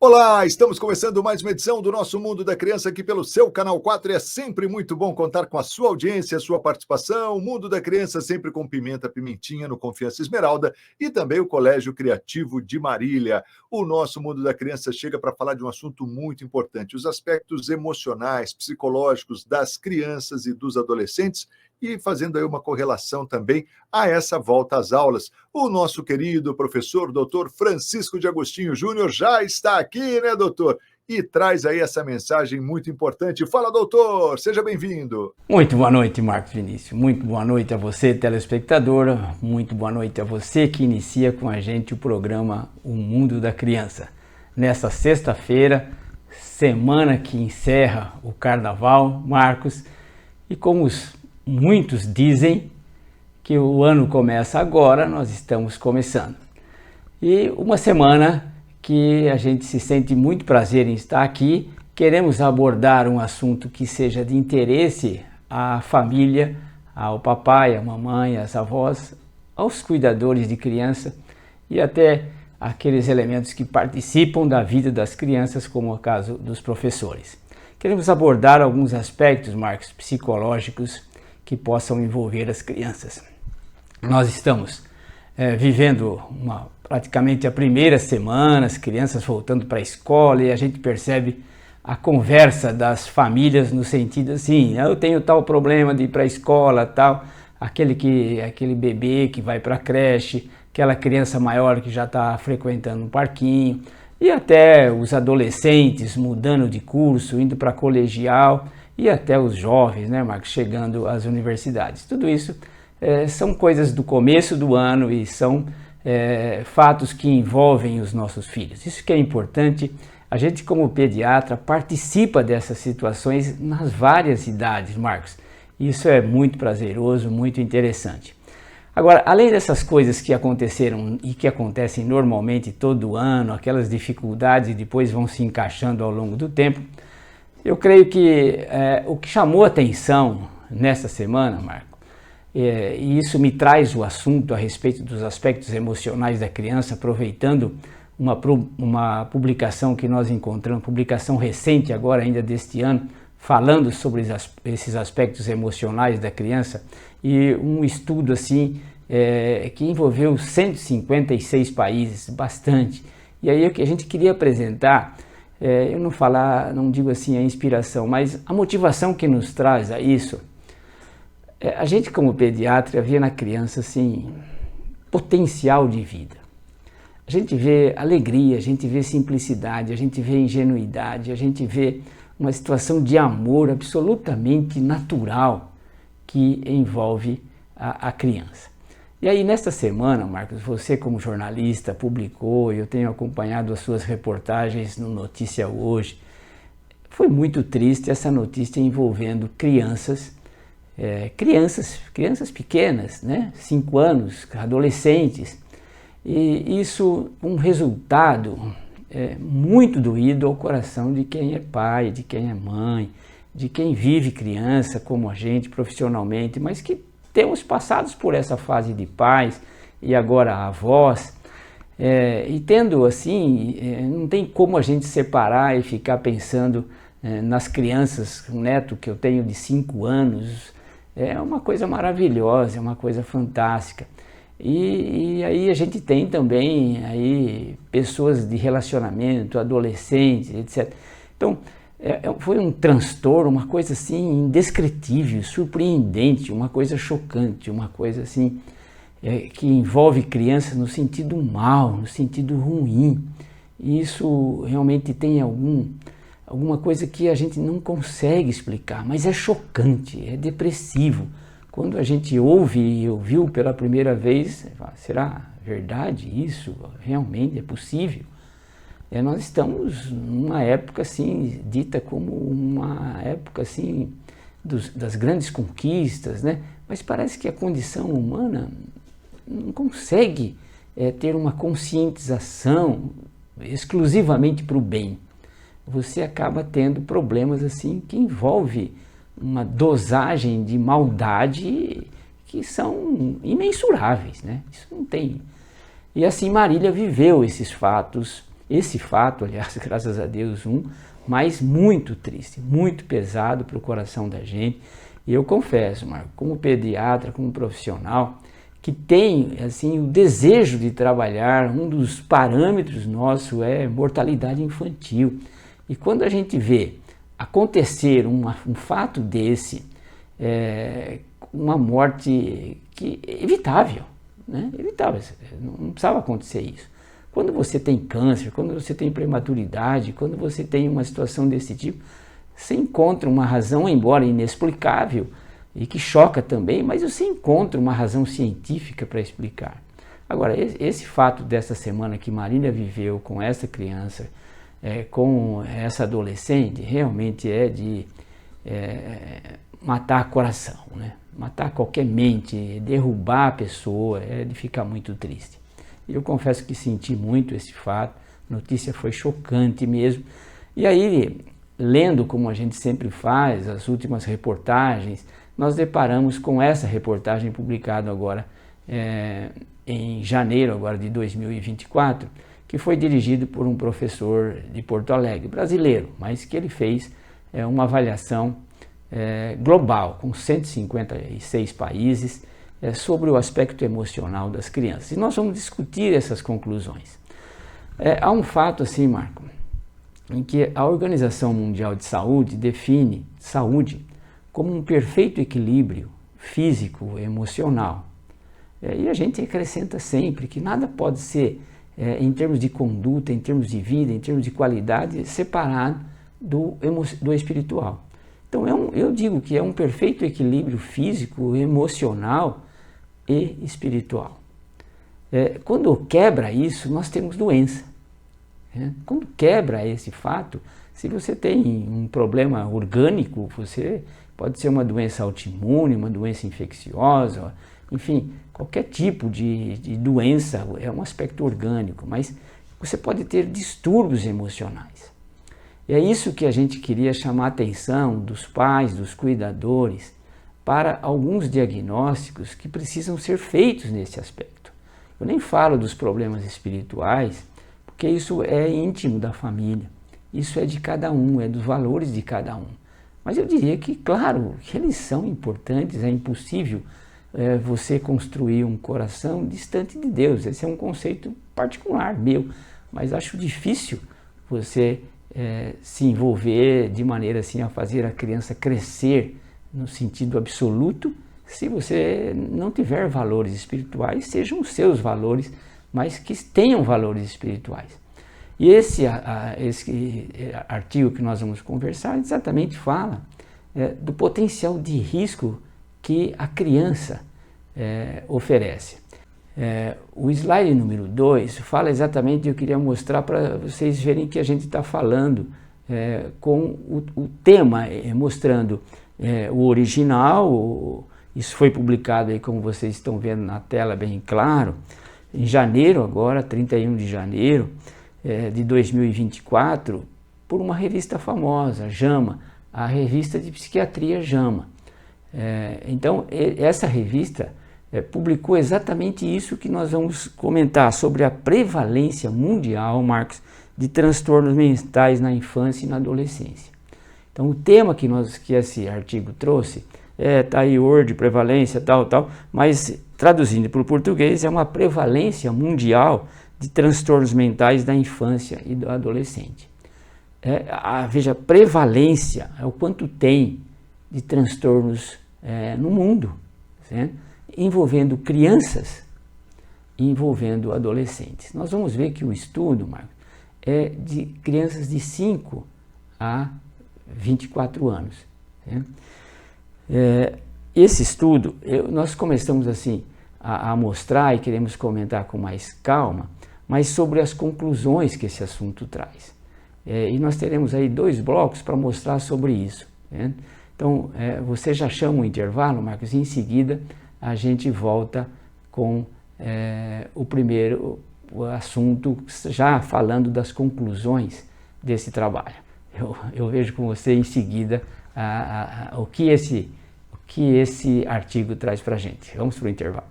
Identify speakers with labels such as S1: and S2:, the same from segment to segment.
S1: Olá, estamos começando mais uma edição do nosso Mundo da Criança aqui pelo seu Canal 4 e é sempre muito bom contar com a sua audiência, a sua participação. O Mundo da Criança sempre com Pimenta Pimentinha no Confiança Esmeralda e também o Colégio Criativo de Marília. O nosso Mundo da Criança chega para falar de um assunto muito importante, os aspectos emocionais, psicológicos das crianças e dos adolescentes e fazendo aí uma correlação também a essa volta às aulas. O nosso querido professor, doutor Francisco de Agostinho Júnior, já está aqui, né, doutor? E traz aí essa mensagem muito importante. Fala, doutor, seja bem-vindo.
S2: Muito boa noite, Marcos Vinícius. Muito boa noite a você, telespectador. Muito boa noite a você que inicia com a gente o programa O Mundo da Criança. Nessa sexta-feira, semana que encerra o Carnaval, Marcos, e como muitos dizem que o ano começa agora, nós estamos começando. E uma semana que a gente se sente muito prazer em estar aqui, queremos abordar um assunto que seja de interesse à família, ao papai, à mamãe, às avós, aos cuidadores de criança e até aqueles elementos que participam da vida das crianças, como o caso dos professores. Queremos abordar alguns aspectos, Marcos, psicológicos que possam envolver as crianças. Nós estamos vivendo praticamente a primeira semana, as crianças voltando para a escola e a gente percebe a conversa das famílias no sentido assim, eu tenho tal problema de ir para a escola, tal, aquele bebê que vai para a creche, aquela criança maior que já está frequentando um parquinho e até os adolescentes mudando de curso, indo para colegial e até os jovens, né, Marcos, chegando às universidades. Tudo isso são coisas do começo do ano e são fatos que envolvem os nossos filhos. Isso que é importante, a gente como pediatra participa dessas situações nas várias idades, Marcos. Isso é muito prazeroso, muito interessante. Agora, além dessas coisas que aconteceram e que acontecem normalmente todo ano, aquelas dificuldades e depois vão se encaixando ao longo do tempo, eu creio que o que chamou atenção nessa semana, Marco, e isso me traz o assunto a respeito dos aspectos emocionais da criança, aproveitando uma publicação que nós encontramos, publicação recente agora ainda deste ano, falando sobre esses aspectos emocionais da criança e um estudo assim que envolveu 156 países, bastante. E aí o que a gente queria apresentar, eu não digo assim a inspiração, mas a motivação que nos traz a isso. A gente como pediatra vê na criança assim, potencial de vida. A gente vê alegria, a gente vê simplicidade, a gente vê ingenuidade, a gente vê uma situação de amor absolutamente natural que envolve a criança. E aí nesta semana, Marcos, você como jornalista publicou, eu tenho acompanhado as suas reportagens no Notícia Hoje, foi muito triste essa notícia envolvendo crianças pequenas, né? 5 anos, adolescentes, e isso um resultado muito doído ao coração de quem é pai, de quem é mãe, de quem vive criança como a gente profissionalmente, mas que temos passados por essa fase de pais e agora avós, e tendo assim, não tem como a gente separar e ficar pensando nas crianças, um neto que eu tenho de 5 anos, é uma coisa maravilhosa, é uma coisa fantástica. E aí a gente tem também aí pessoas de relacionamento, adolescentes, etc. Então, foi um transtorno, uma coisa assim indescritível, surpreendente, uma coisa chocante, uma coisa assim que envolve crianças no sentido mal, no sentido ruim. E isso realmente tem alguma coisa que a gente não consegue explicar, mas é chocante, é depressivo. Quando a gente ouve e ouviu pela primeira vez, será verdade isso? Realmente é possível? Nós estamos numa época assim, dita como uma época assim, das grandes conquistas, né? Mas parece que a condição humana não consegue ter uma conscientização exclusivamente para o bem. Você acaba tendo problemas assim que envolve uma dosagem de maldade que são imensuráveis, né? Isso não tem. E assim Marília viveu esses fatos Esse fato, aliás, graças a Deus, mas muito triste, muito pesado para o coração da gente. E eu confesso, Marco, como pediatra, como profissional, que tem assim, o desejo de trabalhar, um dos parâmetros nossos é mortalidade infantil. E quando a gente vê acontecer um fato desse, uma morte evitável, né? Evitável, não precisava acontecer isso. Quando você tem câncer, quando você tem prematuridade, quando você tem uma situação desse tipo, você encontra uma razão, embora inexplicável, e que choca também, mas você encontra uma razão científica para explicar. Agora, esse fato dessa semana que Marília viveu com essa criança, com essa adolescente, realmente é de matar coração, né? Matar qualquer mente, derrubar a pessoa, é de ficar muito triste. Eu confesso que senti muito esse fato, a notícia foi chocante mesmo. E aí, lendo como a gente sempre faz, as últimas reportagens, nós deparamos com essa reportagem publicada agora em janeiro agora de 2024, que foi dirigido por um professor de Porto Alegre, brasileiro, mas que ele fez uma avaliação global, com 156 países, sobre o aspecto emocional das crianças. E nós vamos discutir essas conclusões. Há um fato assim, Marco, em que a Organização Mundial de Saúde define saúde como um perfeito equilíbrio físico e emocional. E a gente acrescenta sempre que nada pode ser, em termos de conduta, em termos de vida, em termos de qualidade, separado do espiritual. Então eu digo que é um perfeito equilíbrio físico, emocional e espiritual. Quando quebra isso, nós temos doença. Quando quebra esse fato, se você tem um problema orgânico, você pode ser uma doença autoimune, uma doença infecciosa, enfim, qualquer tipo de doença é um aspecto orgânico, mas você pode ter distúrbios emocionais. E é isso que a gente queria chamar a atenção dos pais, dos cuidadores, para alguns diagnósticos que precisam ser feitos nesse aspecto. Eu nem falo dos problemas espirituais, porque isso é íntimo da família, isso é de cada um, é dos valores de cada um. Mas eu diria que, claro, que eles são importantes, é impossível você construir um coração distante de Deus. Esse é um conceito particular meu, mas acho difícil você se envolver de maneira assim a fazer a criança crescer no sentido absoluto, se você não tiver valores espirituais, sejam os seus valores, mas que tenham valores espirituais. E esse artigo que nós vamos conversar exatamente fala do potencial de risco que a criança oferece. O slide número 2 fala exatamente, eu queria mostrar para vocês verem que a gente está falando com o tema, mostrando o original, isso foi publicado aí, como vocês estão vendo na tela bem claro, em janeiro agora, 31 de janeiro de 2024, por uma revista famosa, JAMA, a revista de psiquiatria JAMA. Então, essa revista publicou exatamente isso que nós vamos comentar, sobre a prevalência mundial, Marcos, de transtornos mentais na infância e na adolescência. Então, o tema que esse artigo trouxe tá aí, Word, prevalência, tal, mas traduzindo para o português, é uma prevalência mundial de transtornos mentais da infância e do adolescente. Veja, prevalência é o quanto tem de transtornos no mundo, certo? Envolvendo crianças e envolvendo adolescentes. Nós vamos ver que o estudo, Marcos, é de crianças de 5 a 24 anos. Certo? Esse estudo, nós começamos assim a mostrar e queremos comentar com mais calma, mas sobre as conclusões que esse assunto traz. E nós teremos aí 2 blocos para mostrar sobre isso. Né? Então, você já chama o intervalo, Marcos, e em seguida a gente volta com o primeiro assunto, já falando das conclusões desse trabalho. Eu vejo com você em seguida o que esse artigo traz para a gente. Vamos para o intervalo.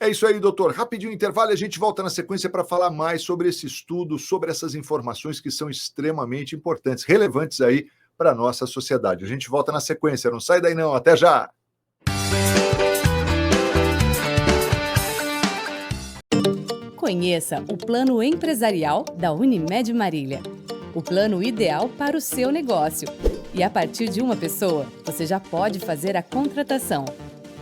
S1: É isso aí, doutor. Rapidinho intervalo e a gente volta na sequência para falar mais sobre esse estudo, sobre essas informações que são extremamente importantes, relevantes aí para a nossa sociedade. A gente volta na sequência, não sai daí não, até já!
S3: Conheça o Plano Empresarial da Unimed Marília. O plano ideal para o seu negócio. E a partir de uma pessoa, você já pode fazer a contratação.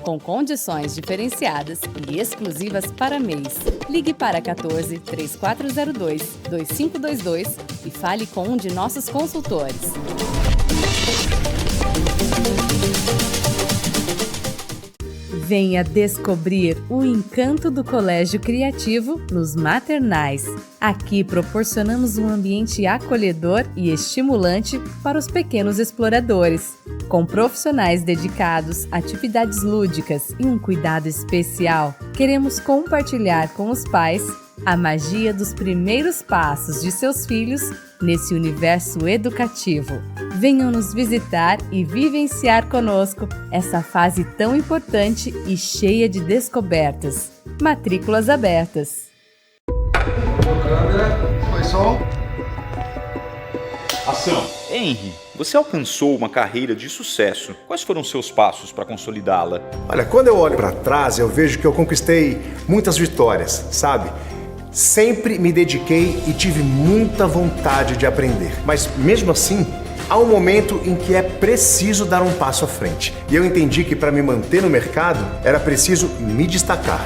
S3: Com condições diferenciadas e exclusivas para mês. Ligue para 14 3402 2522 e fale com um de nossos consultores. Venha descobrir o encanto do Colégio Criativo nos Maternais. Aqui proporcionamos um ambiente acolhedor e estimulante para os pequenos exploradores. Com profissionais dedicados, atividades lúdicas e um cuidado especial, queremos compartilhar com os pais a magia dos primeiros passos de seus filhos nesse universo educativo. Venham nos visitar e vivenciar conosco essa fase tão importante e cheia de descobertas. Matrículas abertas.
S1: Câmera, foi som.
S4: Ação. Henry, você alcançou uma carreira de sucesso. Quais foram seus passos para consolidá-la?
S5: Olha, quando eu olho para trás, eu vejo que eu conquistei muitas vitórias, sabe? Sempre me dediquei e tive muita vontade de aprender. Mas mesmo assim, há um momento em que é preciso dar um passo à frente. E eu entendi que para me manter no mercado, era preciso me destacar.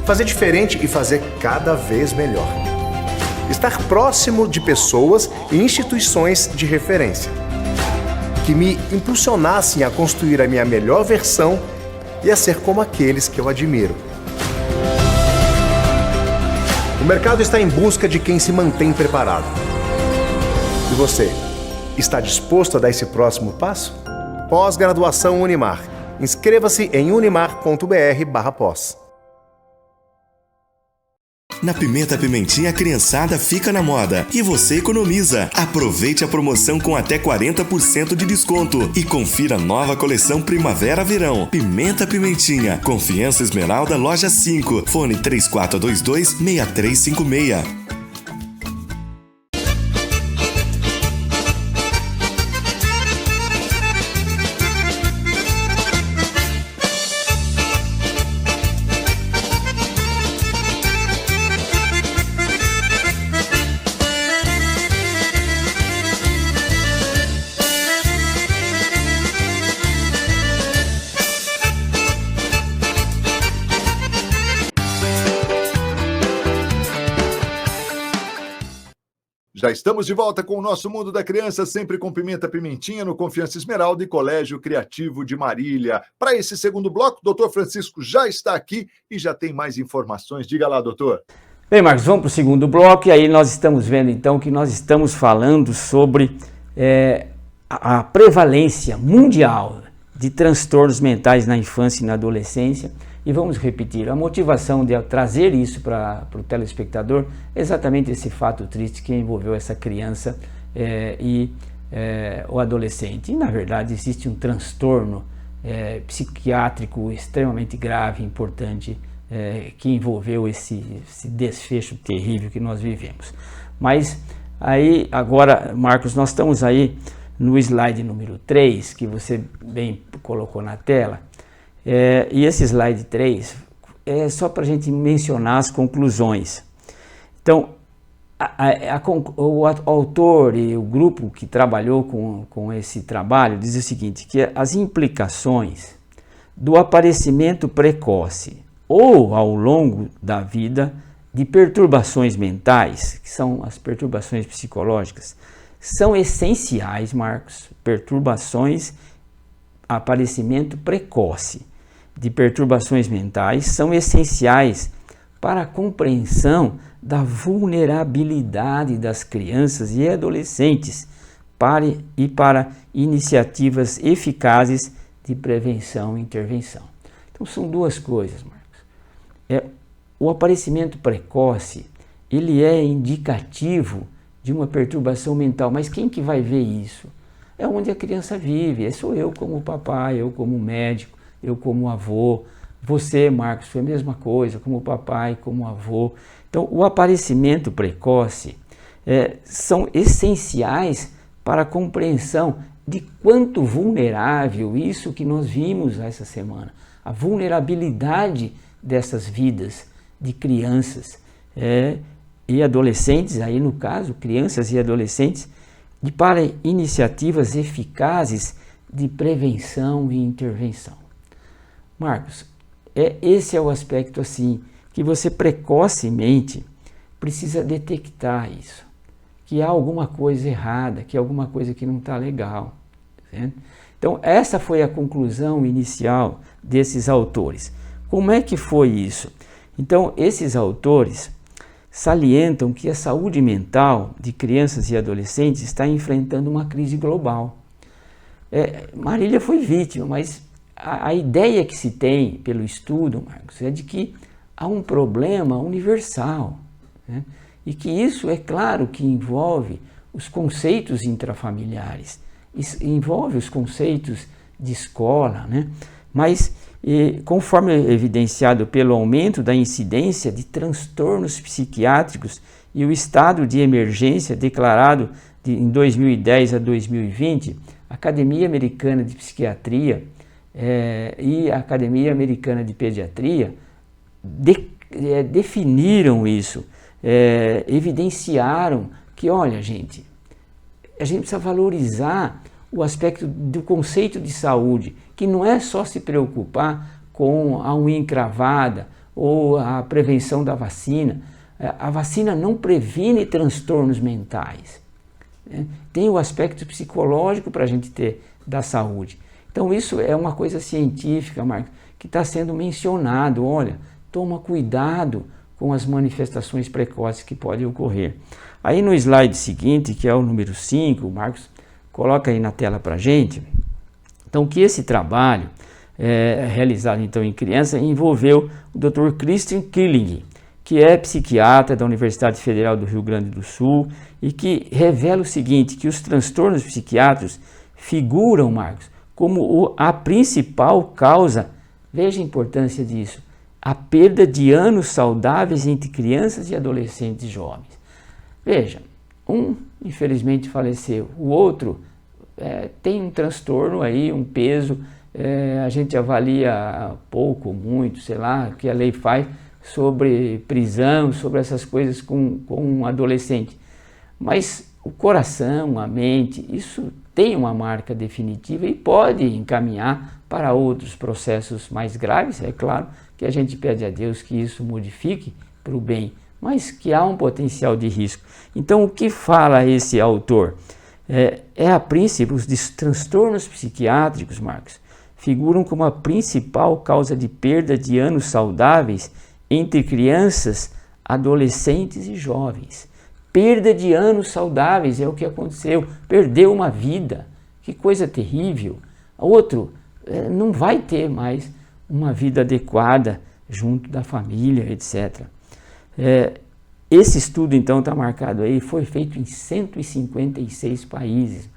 S5: Fazer diferente e fazer cada vez melhor. Estar próximo de pessoas e instituições de referência. Que me impulsionassem a construir a minha melhor versão e a ser como aqueles que eu admiro. O mercado está em busca de quem se mantém preparado. E você, está disposto a dar esse próximo passo? Pós-graduação Unimar. Inscreva-se em unimar.br/pós.
S6: Na Pimenta Pimentinha, a criançada fica na moda e você economiza. Aproveite a promoção com até 40% de desconto e confira a nova coleção Primavera-Verão. Pimenta Pimentinha, Confiança Esmeralda, Loja 5, fone 3422-6356.
S1: Já estamos de volta com o nosso Mundo da Criança, sempre com Pimenta Pimentinha, no Confiança Esmeralda e Colégio Criativo de Marília. Para esse segundo bloco, o doutor Francisco já está aqui e já tem mais informações. Diga lá, doutor.
S2: Bem, Marcos, vamos para o segundo bloco e aí nós estamos vendo então que nós estamos falando sobre a prevalência mundial de transtornos mentais na infância e na adolescência. E vamos repetir, a motivação de trazer isso para o telespectador é exatamente esse fato triste que envolveu essa criança e o adolescente. E, na verdade, existe um transtorno psiquiátrico extremamente grave, importante, que envolveu esse desfecho terrível que nós vivemos. Mas aí, agora, Marcos, nós estamos aí no slide número 3, que você bem colocou na tela. E esse slide 3 é só para a gente mencionar as conclusões. Então, o autor e o grupo que trabalhou com esse trabalho diz o seguinte, que as implicações do aparecimento precoce ou ao longo da vida de perturbações mentais, que são as perturbações psicológicas, são essenciais, Marcos, aparecimento precoce de perturbações mentais são essenciais para a compreensão da vulnerabilidade das crianças e adolescentes para iniciativas eficazes de prevenção e intervenção. Então são duas coisas, Marcos. O aparecimento precoce, ele é indicativo de uma perturbação mental, mas quem que vai ver isso? É onde a criança vive, sou eu como papai, eu como médico, eu como avô, Você, Marcos, foi a mesma coisa, como o papai, como o avô. Então, o aparecimento precoce são essenciais para a compreensão de quanto vulnerável isso que nós vimos essa semana, a vulnerabilidade dessas vidas de crianças e adolescentes, aí no caso, crianças e adolescentes, para iniciativas eficazes de prevenção e intervenção. Marcos, esse é o aspecto assim, que você precocemente precisa detectar isso, que há alguma coisa errada, que há alguma coisa que não está legal. Certo? Então, essa foi a conclusão inicial desses autores. Como é que foi isso? Então, esses autores salientam que a saúde mental de crianças e adolescentes está enfrentando uma crise global. Marília foi vítima, mas a ideia que se tem pelo estudo, Marcos, é de que há um problema universal, né? E que isso, é claro, que envolve os conceitos intrafamiliares, envolve os conceitos de escola, né? Mas conforme evidenciado pelo aumento da incidência de transtornos psiquiátricos e o estado de emergência declarado em 2010 a 2020, a Academia Americana de Psiquiatria e a Academia Americana de Pediatria definiram isso, evidenciaram que, olha, gente, a gente precisa valorizar o aspecto do conceito de saúde, que não é só se preocupar com a unha encravada ou a prevenção da vacina. A vacina não previne transtornos mentais, né? Tem o aspecto psicológico para a gente ter da saúde. Então isso é uma coisa científica, Marcos, que está sendo mencionado. Olha, toma cuidado com as manifestações precoces que podem ocorrer. Aí no slide seguinte, que é o número 5, o Marcos coloca aí na tela para a gente, então que esse trabalho realizado então em criança envolveu o Dr. Christian Killing, que é psiquiatra da Universidade Federal do Rio Grande do Sul e que revela o seguinte, que os transtornos psiquiátricos figuram, Marcos, como a principal causa, veja a importância disso, a perda de anos saudáveis entre crianças e adolescentes jovens. Veja, um infelizmente faleceu, o outro tem um transtorno aí, um peso, a gente avalia pouco, muito, sei lá, o que a lei faz sobre prisão, sobre essas coisas com um adolescente. Mas o coração, a mente, isso tem uma marca definitiva e pode encaminhar para outros processos mais graves. É claro que a gente pede a Deus que isso modifique para o bem, mas que há um potencial de risco. Então, o que fala esse autor? A princípio, os transtornos psiquiátricos, Marcos, figuram como a principal causa de perda de anos saudáveis entre crianças, adolescentes e jovens. Perda de anos saudáveis é o que aconteceu, perdeu uma vida, que coisa terrível. Outro não vai ter mais uma vida adequada junto da família, etc. Esse estudo então está marcado aí, foi feito em 156 países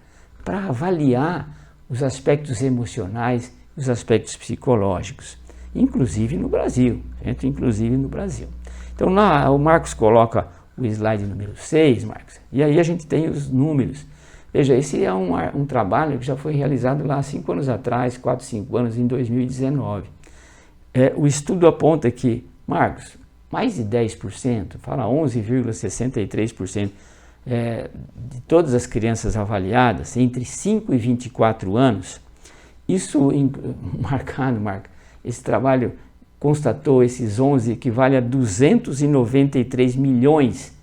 S2: para avaliar os aspectos emocionais e os aspectos psicológicos, inclusive no Brasil, inclusive no Brasil. Então o Marcos coloca o slide número 6, Marcos, e aí a gente tem os números. Veja, esse é um trabalho que já foi realizado lá 5 anos atrás, 4, 5 anos, em 2019. O estudo aponta que, Marcos, mais de 10%, fala 11,63% de todas as crianças avaliadas entre 5 e 24 anos, isso marcado, esse trabalho constatou esses 11 equivale a 293 milhões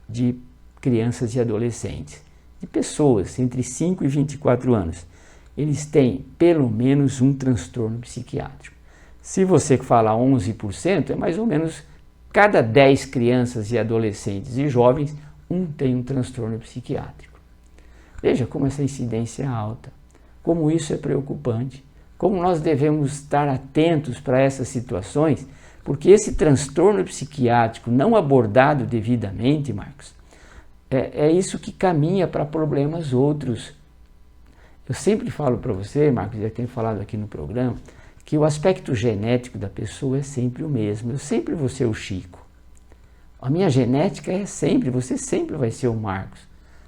S2: de crianças e adolescentes, de pessoas entre 5 e 24 anos. Eles têm pelo menos um transtorno psiquiátrico. Se você fala 11%, é mais ou menos cada 10 crianças e adolescentes e jovens, um tem um transtorno psiquiátrico. Veja como essa incidência é alta, como isso é preocupante, como nós devemos estar atentos para essas situações, porque esse transtorno psiquiátrico não abordado devidamente, Marcos, é isso que caminha para problemas outros. Eu sempre falo para você, Marcos, já tenho falado aqui no programa, que o aspecto genético da pessoa é sempre o mesmo. Eu sempre vou ser o Chico. A minha genética é sempre, você sempre vai ser o Marcos.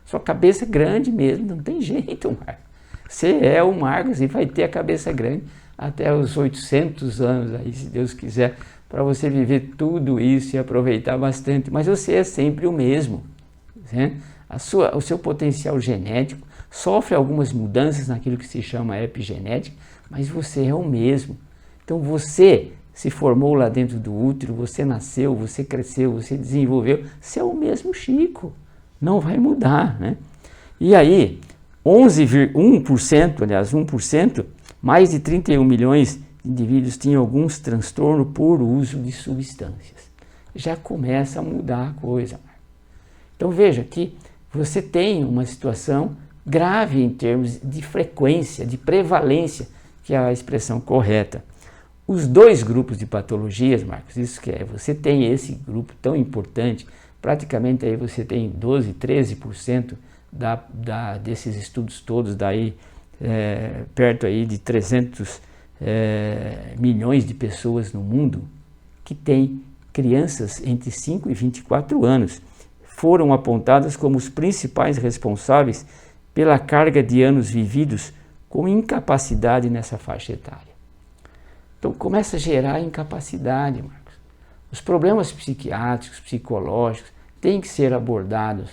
S2: Sua cabeça é grande mesmo, não tem jeito, Marcos. Você é o Marcos e vai ter a cabeça grande até os 800 anos, aí, se Deus quiser, para você viver tudo isso e aproveitar bastante. Mas você é sempre o mesmo. Né? O seu potencial genético sofre algumas mudanças naquilo que se chama epigenética, mas você é o mesmo. Então você se formou lá dentro do útero, você nasceu, você cresceu, você desenvolveu, você é o mesmo Chico, não vai mudar, né? E aí, 1%, mais de 31 milhões de indivíduos tinham alguns transtornos por uso de substâncias. Já começa a mudar a coisa. Então veja que você tem uma situação grave em termos de frequência, de prevalência, que é a expressão correta. Os dois grupos de patologias, Marcos, isso que é, você tem esse grupo tão importante, praticamente aí você tem 12, 13% desses estudos todos, daí perto aí de 300 milhões de pessoas no mundo que têm crianças entre 5 e 24 anos, foram apontadas como os principais responsáveis pela carga de anos vividos com incapacidade nessa faixa etária. Então começa a gerar incapacidade, Marcos. Os problemas psiquiátricos, psicológicos, têm que ser abordados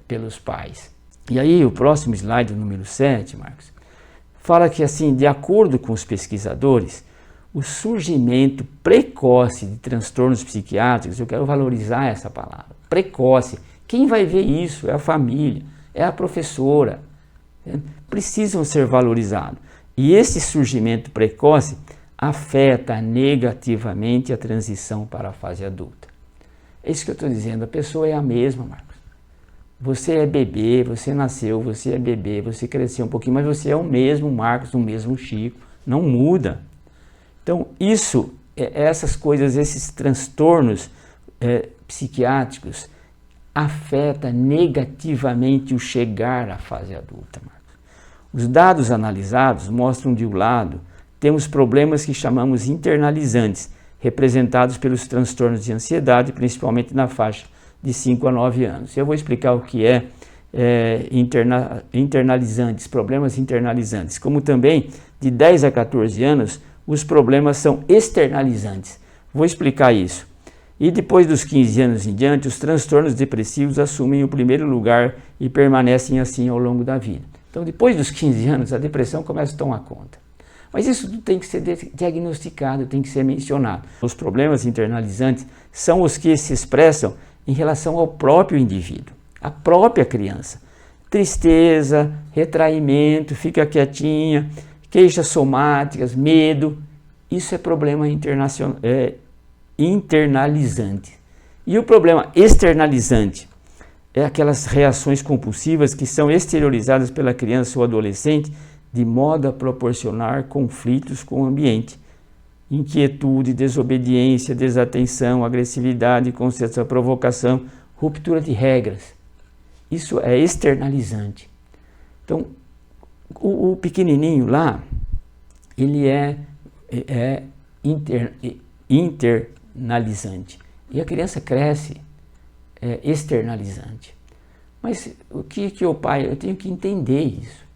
S2: pelos pais. E aí o próximo slide, o número 7, Marcos, fala que assim, de acordo com os pesquisadores, o surgimento precoce de transtornos psiquiátricos, eu quero valorizar essa palavra, precoce. Quem vai ver isso? É a família, é a professora. Precisam ser valorizados. E esse surgimento precoce afeta negativamente a transição para a fase adulta. É isso que eu estou dizendo, a pessoa é a mesma, Marcos. Você é bebê, você nasceu, você é bebê, você cresceu um pouquinho, mas você é o mesmo Marcos, o mesmo Chico, não muda. Então, essas coisas, esses transtornos psiquiátricos afetam negativamente o chegar à fase adulta, Marcos. Os dados analisados mostram de um lado, temos problemas que chamamos internalizantes, representados pelos transtornos de ansiedade, principalmente na faixa de 5 a 9 anos. Eu vou explicar o que é internalizantes, problemas internalizantes, como também de 10 a 14 anos, os problemas são externalizantes. Vou explicar isso. E depois dos 15 anos em diante, os transtornos depressivos assumem o primeiro lugar e permanecem assim ao longo da vida. Então, depois dos 15 anos, a depressão começa a tomar conta. Mas isso tudo tem que ser diagnosticado, tem que ser mencionado. Os problemas internalizantes são os que se expressam em relação ao próprio indivíduo, à própria criança. Tristeza, retraimento, fica quietinha, queixas somáticas, medo. Isso é problema internalizante. E o problema externalizante é aquelas reações compulsivas que são exteriorizadas pela criança ou adolescente de modo a proporcionar conflitos com o ambiente. Inquietude, desobediência, desatenção, agressividade, consciência, provocação, ruptura de regras. Isso é externalizante. Então, o pequenininho lá, ele é internalizante. E a criança cresce externalizante. Mas o que o pai, eu tenho que entender isso.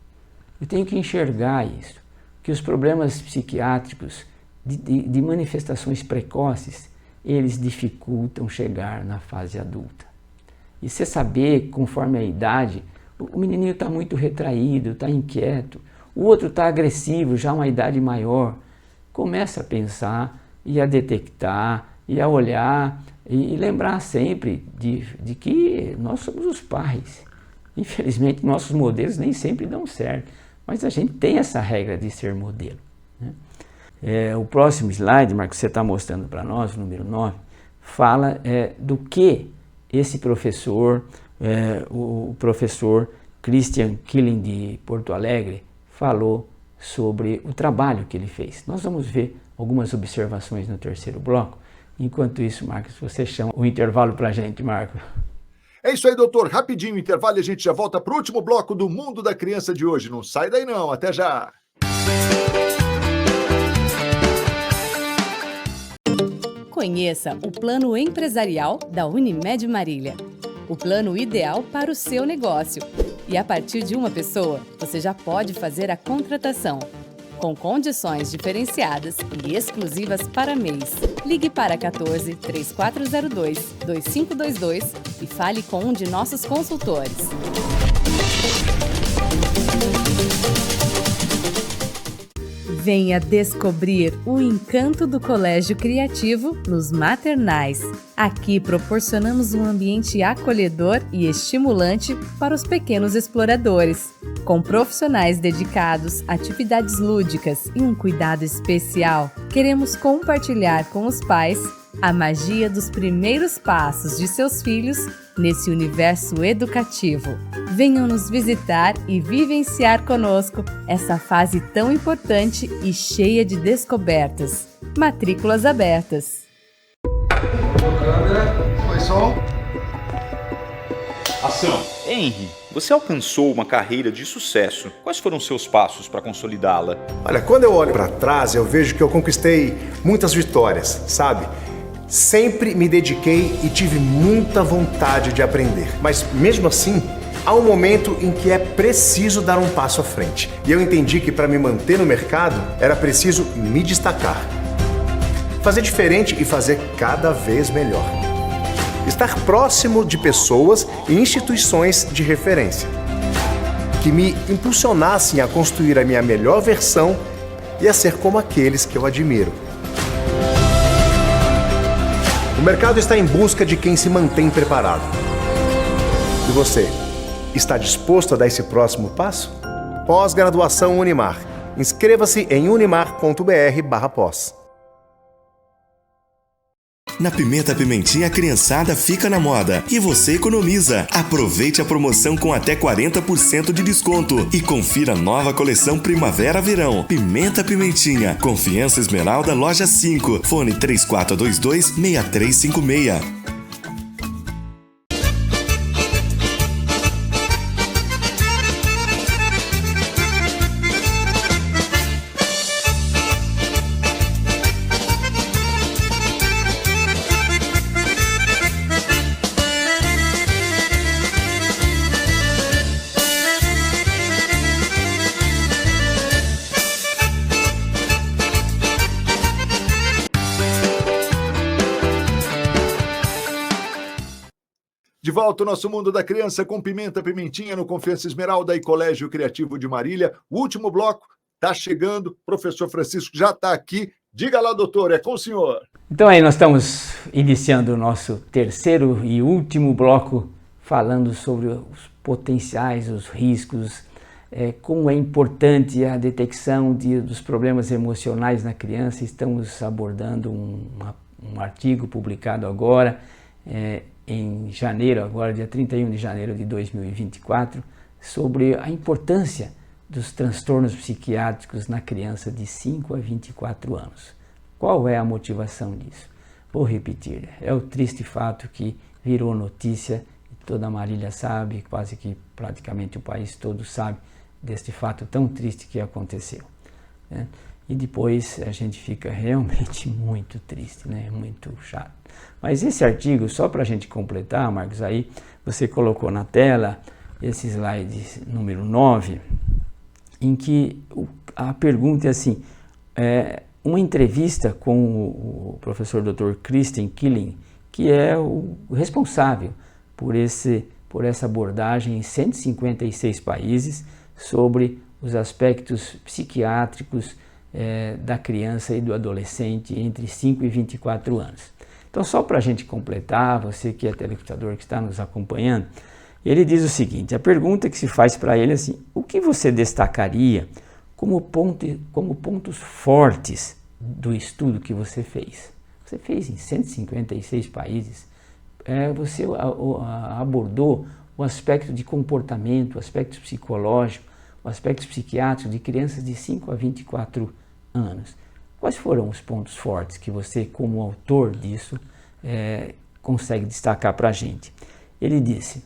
S2: Eu tenho que enxergar isso, que os problemas psiquiátricos de manifestações precoces, eles dificultam chegar na fase adulta. E você saber, conforme a idade, o menininho está muito retraído, está inquieto, o outro está agressivo, já uma idade maior, começa a pensar e a detectar e a olhar e lembrar sempre de que nós somos os pais. Infelizmente, nossos modelos nem sempre dão certo. Mas a gente tem essa regra de ser modelo. Né? O próximo slide, Marcos, você está mostrando para nós, o número 9, fala do que esse professor, o professor Christian Killing de Porto Alegre, falou sobre o trabalho que ele fez. Nós vamos ver algumas observações no terceiro bloco. Enquanto isso, Marcos, você chama o intervalo para a gente, Marcos.
S1: É isso aí, doutor. Rapidinho, intervalo e a gente já volta para o último bloco do Mundo da Criança de hoje. Não sai daí não, até já!
S3: Conheça o Plano Empresarial da Unimed Marília. O plano ideal para o seu negócio. E a partir de uma pessoa, você já pode fazer a contratação. Com condições diferenciadas e exclusivas para mês. Ligue para 14 3402 2522 e fale com um de nossos consultores. Venha descobrir o encanto do Colégio Criativo nos Maternais. Aqui proporcionamos um ambiente acolhedor e estimulante para os pequenos exploradores. Com profissionais dedicados, atividades lúdicas e um cuidado especial, queremos compartilhar com os pais a magia dos primeiros passos de seus filhos nesse universo educativo. Venham nos visitar e vivenciar conosco essa fase tão importante e cheia de descobertas. Matrículas abertas.
S1: Câmera, foi som.
S4: Ação. Henry, você alcançou uma carreira de sucesso. Quais foram seus passos para consolidá-la?
S5: Olha, quando eu olho para trás, eu vejo que eu conquistei muitas vitórias, sabe? Sempre me dediquei e tive muita vontade de aprender. Mas mesmo assim, há um momento em que é preciso dar um passo à frente. E eu entendi que para me manter no mercado, era preciso me destacar. Fazer diferente e fazer cada vez melhor. Estar próximo de pessoas e instituições de referência. Que me impulsionassem a construir a minha melhor versão e a ser como aqueles que eu admiro. O mercado está em busca de quem se mantém preparado. E você, está disposto a dar esse próximo passo? Pós-graduação Unimar. Inscreva-se em unimar.br/pós.
S6: Na Pimenta Pimentinha, a criançada fica na moda e você economiza. Aproveite a promoção com até 40% de desconto e confira a nova coleção Primavera-Verão. Pimenta Pimentinha, Confiança Esmeralda, Loja 5, fone 3422-6356.
S1: De volta ao nosso Mundo da Criança com Pimenta Pimentinha no Confiança Esmeralda e Colégio Criativo de Marília. O último bloco está chegando. O professor Francisco já está aqui. Diga lá, doutor, é com o senhor.
S2: Então aí nós estamos iniciando o nosso terceiro e último bloco falando sobre os potenciais, os riscos, como é importante a detecção dos problemas emocionais na criança. Estamos abordando um artigo publicado agora, em janeiro, agora dia 31 de janeiro de 2024, sobre a importância dos transtornos psiquiátricos na criança de 5 a 24 anos. Qual é a motivação disso? Vou repetir, é o triste fato que virou notícia, e toda a Marília sabe, quase que praticamente o país todo sabe deste fato tão triste que aconteceu, né? E depois a gente fica realmente muito triste, né? Muito chato. Mas esse artigo, só para a gente completar, Marcos, aí você colocou na tela esse slide número 9, em que a pergunta é assim, uma entrevista com o professor Dr. Christian Killing, que é o responsável por essa abordagem em 156 países sobre os aspectos psiquiátricos da criança e do adolescente entre 5 e 24 anos. Então, só para a gente completar, você que é telespectador que está nos acompanhando, ele diz o seguinte, a pergunta que se faz para ele é assim, o que você destacaria como pontos fortes do estudo que você fez? Você fez em 156 países, você abordou o aspecto de comportamento, o aspecto psicológico, o aspecto psiquiátrico de crianças de 5 a 24 anos. Quais foram os pontos fortes que você, como autor disso, consegue destacar para a gente? Ele disse,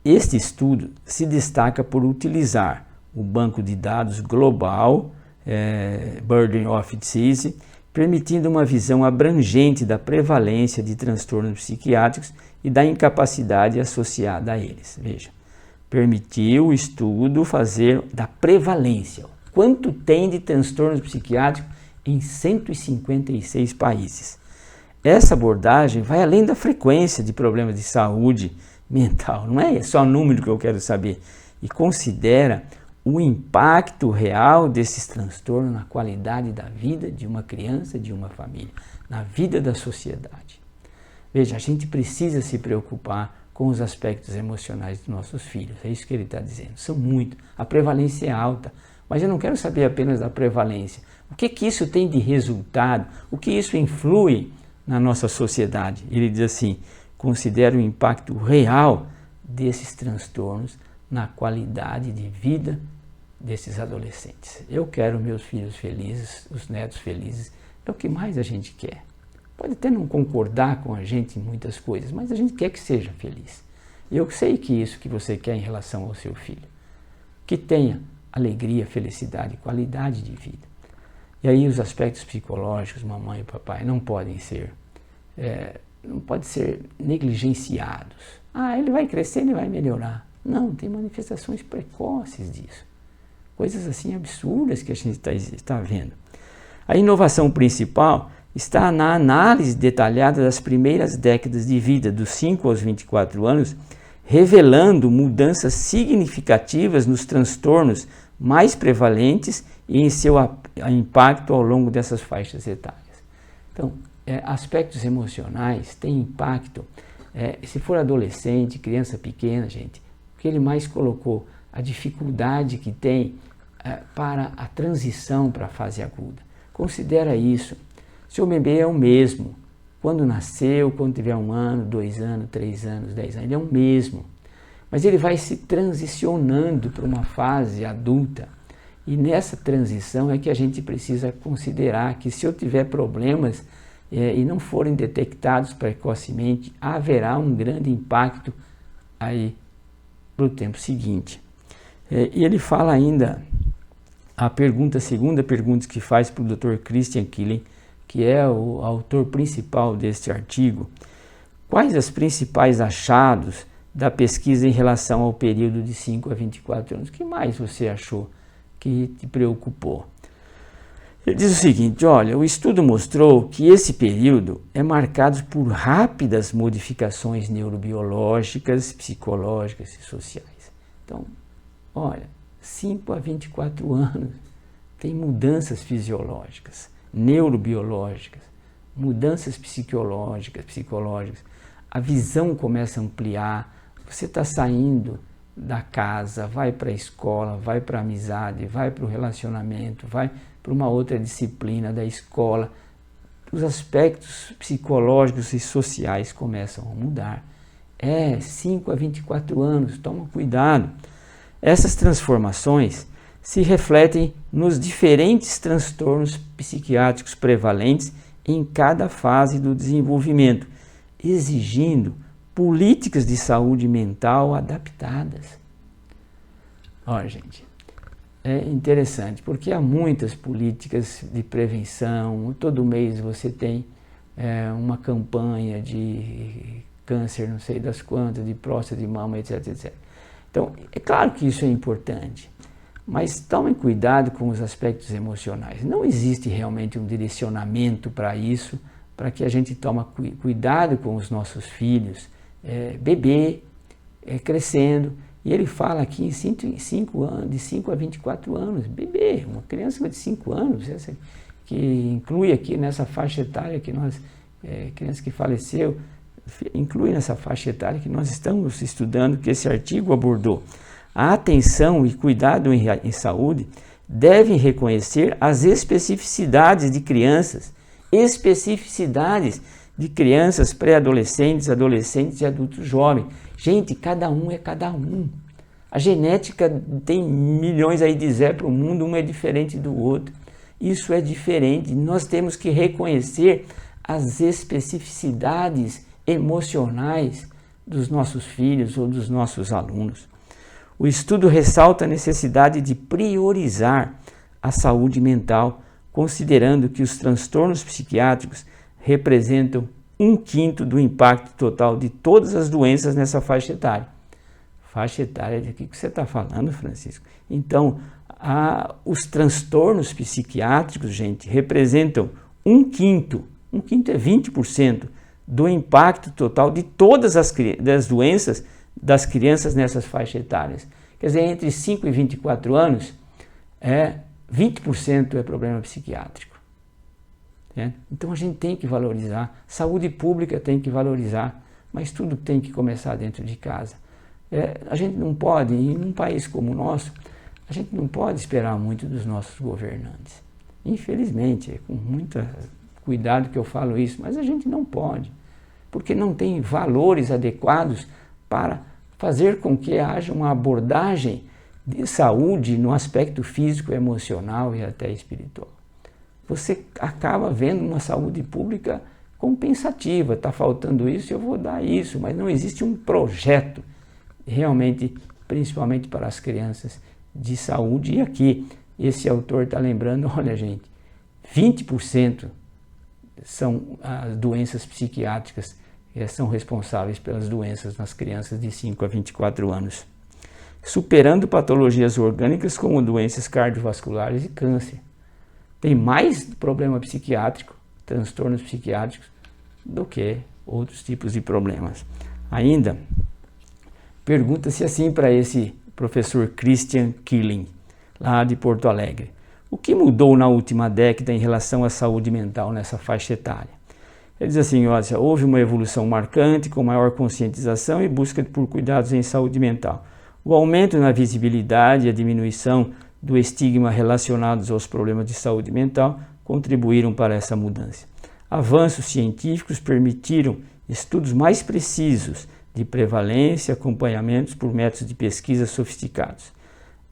S2: este estudo se destaca por utilizar o banco de dados global, Burden of Disease, permitindo uma visão abrangente da prevalência de transtornos psiquiátricos e da incapacidade associada a eles. Veja, permitiu o estudo fazer da prevalência. Quanto tem de transtornos psiquiátricos em 156 países? Essa abordagem vai além da frequência de problemas de saúde mental, não é só número que eu quero saber, e considera o impacto real desses transtornos na qualidade da vida de uma criança, de uma família, na vida da sociedade. Veja, a gente precisa se preocupar com os aspectos emocionais dos nossos filhos, é isso que ele está dizendo, são muito, a prevalência é alta, mas eu não quero saber apenas da prevalência, o que isso tem de resultado, o que isso influi na nossa sociedade. Ele diz assim, considera o impacto real desses transtornos na qualidade de vida desses adolescentes. Eu quero meus filhos felizes, os netos felizes, é o que mais a gente quer. Pode até não concordar com a gente em muitas coisas, mas a gente quer que seja feliz. Eu sei que isso que você quer em relação ao seu filho, que tenha alegria, felicidade, qualidade de vida. E aí os aspectos psicológicos, mamãe e papai, não podem ser negligenciados. Ele vai crescer, ele vai melhorar. Não, tem manifestações precoces disso. Coisas assim absurdas que a gente está vendo. A inovação principal está na análise detalhada das primeiras décadas de vida, dos 5 aos 24 anos, revelando mudanças significativas nos transtornos mais prevalentes e em seu impacto ao longo dessas faixas etárias. Então, aspectos emocionais têm impacto. Se for adolescente, criança pequena, gente, o que ele mais colocou, a dificuldade que tem para a transição para a fase aguda. Considera isso. Seu bebê é o mesmo. Quando nasceu, quando tiver 1 ano, 2 anos, 3 anos, 10 anos, ele é o mesmo. Mas ele vai se transicionando para uma fase adulta. E nessa transição é que a gente precisa considerar que se eu tiver problemas e não forem detectados precocemente, haverá um grande impacto aí para o tempo seguinte. E ele fala ainda, segunda pergunta que faz para o Dr. Christian Killing, que é o autor principal deste artigo: quais os principais achados da pesquisa em relação ao período de 5 a 24 anos? O que mais você achou que te preocupou? Ele diz o seguinte: olha, o estudo mostrou que esse período é marcado por rápidas modificações neurobiológicas, psicológicas e sociais. Então, olha, 5 a 24 anos tem mudanças fisiológicas, neurobiológicas, mudanças psicológicas. A visão começa a ampliar, você está saindo da casa, vai para a escola, vai para a amizade, vai para o relacionamento, vai para uma outra disciplina da escola. Os aspectos psicológicos e sociais começam a mudar. 5 a 24 anos, toma cuidado. Essas transformações se refletem nos diferentes transtornos psiquiátricos prevalentes em cada fase do desenvolvimento, exigindo políticas de saúde mental adaptadas. Olha, gente, é interessante, porque há muitas políticas de prevenção. Todo mês você tem uma campanha de câncer, não sei das quantas, de próstata, de mama, etc, etc. Então, é claro que isso é importante, mas tomem cuidado com os aspectos emocionais. Não existe realmente um direcionamento para isso, para que a gente tome cuidado com os nossos filhos, bebê, crescendo. E ele fala aqui em 5 anos, de 5 a 24 anos, bebê, uma criança de 5 anos, que inclui aqui nessa faixa etária que nós, criança que faleceu, inclui nessa faixa etária que nós estamos estudando, que esse artigo abordou. A atenção e cuidado em saúde devem reconhecer as especificidades de crianças, pré-adolescentes, adolescentes e adultos jovens. Gente, cada um é cada um. A genética tem milhões aí de Zé para o mundo, um é diferente do outro. Isso é diferente. Nós temos que reconhecer as especificidades emocionais dos nossos filhos ou dos nossos alunos. O estudo ressalta a necessidade de priorizar a saúde mental considerando que os transtornos psiquiátricos representam 1/5 do impacto total de todas as doenças nessa faixa etária. Faixa etária, de que você está falando, Francisco? Então, os transtornos psiquiátricos, gente, representam 1/5, 1/5 é 20% do impacto total de todas as doenças das crianças nessas faixas etárias. Quer dizer, entre 5 e 24 anos, 20% é problema psiquiátrico. Então a gente tem que valorizar, saúde pública tem que valorizar, mas tudo tem que começar dentro de casa. A gente não pode, em um país como o nosso, a gente não pode esperar muito dos nossos governantes. Infelizmente, é com muito cuidado que eu falo isso, mas a gente não pode, porque não tem valores adequados para fazer com que haja uma abordagem de saúde no aspecto físico, emocional e até espiritual. Você acaba vendo uma saúde pública compensativa, está faltando isso, eu vou dar isso, mas não existe um projeto realmente, principalmente para as crianças, de saúde. E aqui, esse autor está lembrando, olha gente, 20% são as doenças psiquiátricas que são responsáveis pelas doenças nas crianças de 5 a 24 anos, superando patologias orgânicas como doenças cardiovasculares e câncer. Tem mais problema psiquiátrico, transtornos psiquiátricos, do que outros tipos de problemas. Ainda, pergunta-se assim para esse professor Christian Killing, lá de Porto Alegre: o que mudou na última década em relação à saúde mental nessa faixa etária? Ele diz assim, olha, houve uma evolução marcante com maior conscientização e busca por cuidados em saúde mental. O aumento na visibilidade e a diminuição do estigma relacionados aos problemas de saúde mental contribuíram para essa mudança. Avanços científicos permitiram estudos mais precisos de prevalência, acompanhamentos por métodos de pesquisa sofisticados.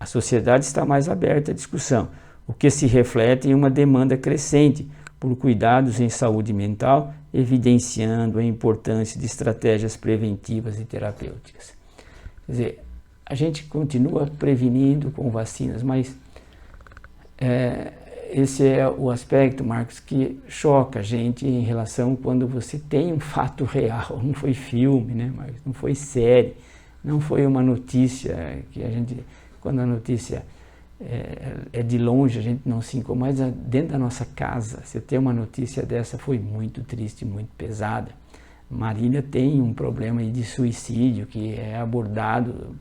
S2: A sociedade está mais aberta à discussão, o que se reflete em uma demanda crescente por cuidados em saúde mental, evidenciando a importância de estratégias preventivas e terapêuticas. Quer dizer, a gente continua prevenindo com vacinas, mas esse é o aspecto, Marcos, que choca a gente em relação quando você tem um fato real. Não foi filme, né, Marcos? Não foi série, não foi uma notícia que a gente, quando a notícia é de longe, a gente não se incomoda, mas dentro da nossa casa, você ter uma notícia dessa foi muito triste, muito pesada. Marília tem um problema de suicídio que é abordado,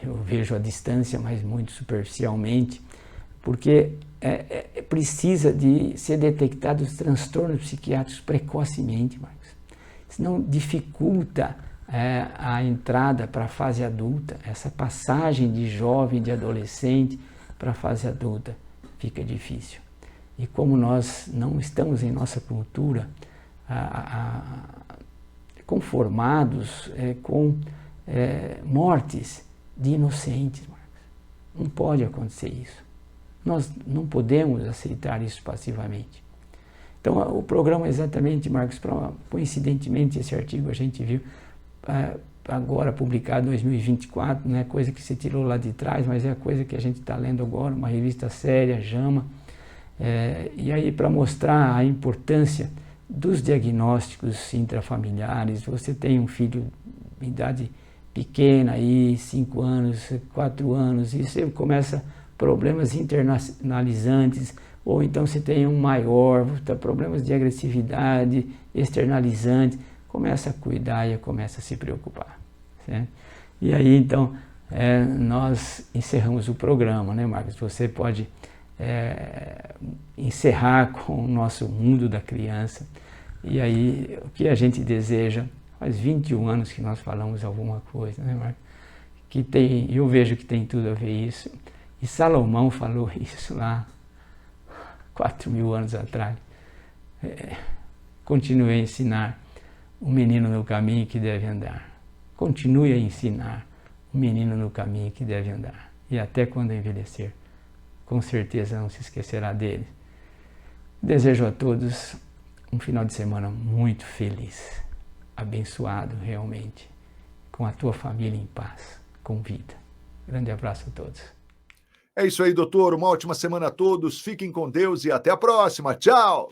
S2: eu vejo à distância, mas muito superficialmente, porque precisa de ser detectados os transtornos psiquiátricos precocemente, Marcos. Senão dificulta a entrada para a fase adulta, essa passagem de jovem, de adolescente para a fase adulta fica difícil. E como nós não estamos em nossa cultura conformados com mortes de inocentes, Marcos. Não pode acontecer isso. Nós não podemos aceitar isso passivamente. Então, o programa exatamente, Marcos, coincidentemente, esse artigo a gente viu agora publicado em 2024, não é coisa que se tirou lá de trás, mas é a coisa que a gente está lendo agora, uma revista séria, JAMA, e aí para mostrar a importância dos diagnósticos intrafamiliares. Você tem um filho de idade pequena aí, 5 anos, 4 anos, e você começa problemas internalizantes, ou então você tem um maior, problemas de agressividade, externalizantes, começa a cuidar e começa a se preocupar. Certo? E aí, então, nós encerramos o programa, né, Marcos? Você pode encerrar com o nosso mundo da criança. E aí, o que a gente deseja, faz 21 anos que nós falamos alguma coisa, né, Marcos? Que tem, eu vejo que tem tudo a ver isso. E Salomão falou isso lá 4.000 anos atrás. Continue a ensinar o menino no caminho que deve andar. Continue a ensinar o menino no caminho que deve andar. E até quando envelhecer, com certeza não se esquecerá dele. Desejo a todos um final de semana muito feliz, abençoado realmente, com a tua família em paz, com vida. Grande abraço a todos.
S1: É isso aí, doutor. Uma ótima semana a todos. Fiquem com Deus e até a próxima. Tchau!